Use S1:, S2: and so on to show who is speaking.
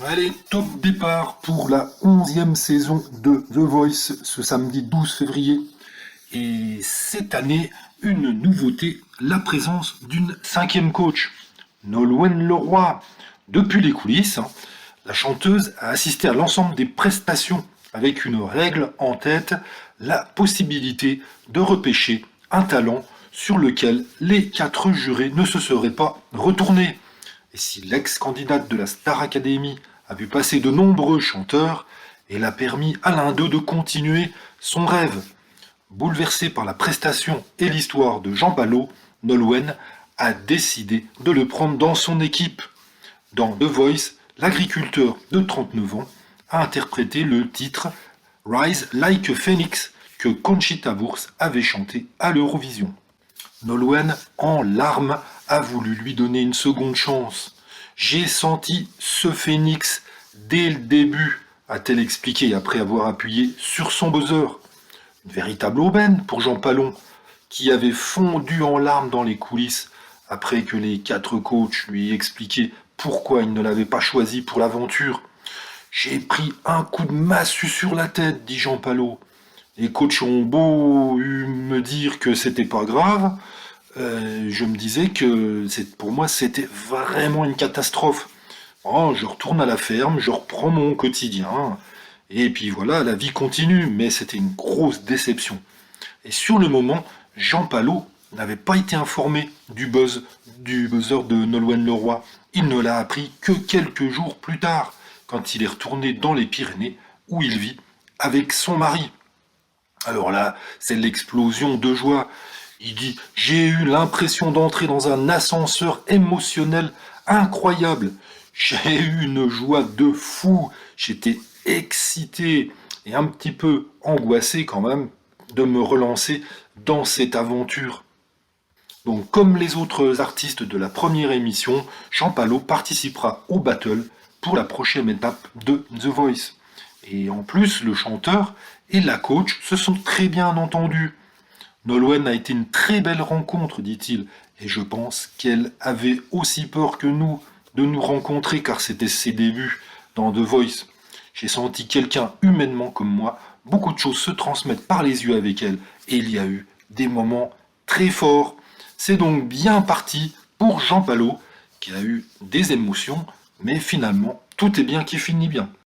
S1: Allez, top départ pour la 11e saison de The Voice ce samedi 12 février. Et cette année, une nouveauté, la présence d'une cinquième coach, Nolwenn Leroy. Depuis les coulisses, la chanteuse a assisté à l'ensemble des prestations avec une règle en tête, la possibilité de repêcher un talent sur lequel les 4 jurés ne se seraient pas retournés. Et si l'ex-candidate de la Star Academy a vu passer de nombreux chanteurs, elle a permis à l'un d'eux de continuer son rêve. Bouleversé par la prestation et l'histoire de Jean Palot, Nolwenn a décidé de le prendre dans son équipe. Dans The Voice, l'agriculteur de 39 ans a interprété le titre Rise Like a Phoenix que Conchita Wurst avait chanté à l'Eurovision. Nolwenn, en larmes, a voulu lui donner une seconde chance. J'ai senti ce phénix dès le début, a-t-elle expliqué après avoir appuyé sur son buzzer. Une véritable aubaine pour Jean Palon, qui avait fondu en larmes dans les coulisses après que les 4 coachs lui aient expliqué pourquoi il ne l'avait pas choisi pour l'aventure. J'ai pris un coup de massue sur la tête, dit Jean Palot. Les coachs ont beau me dire que c'était pas grave, je me disais que pour moi c'était vraiment une catastrophe. Oh, je retourne à la ferme, je reprends mon quotidien, et puis voilà, la vie continue, mais c'était une grosse déception. Et sur le moment, Jean Palot n'avait pas été informé du buzzer de Nolwenn Leroy. Il ne l'a appris que quelques jours plus tard, quand il est retourné dans les Pyrénées, où il vit avec son mari. Alors là, c'est l'explosion de joie. Il dit: j'ai eu l'impression d'entrer dans un ascenseur émotionnel incroyable. J'ai eu une joie de fou. J'étais excité et un petit peu angoissé quand même de me relancer dans cette aventure. Donc, comme les autres artistes de la première émission, Jean Palot participera au battle pour la prochaine étape de The Voice. Et en plus, le chanteur et la coach se sont très bien entendus. Nolwenn a été une très belle rencontre, dit-il, et je pense qu'elle avait aussi peur que nous de nous rencontrer car c'était ses débuts dans The Voice. J'ai senti quelqu'un humainement comme moi, beaucoup de choses se transmettent par les yeux avec elle, et il y a eu des moments très forts. C'est donc bien parti pour Jean Palot, qui a eu des émotions, mais finalement, tout est bien qui finit bien.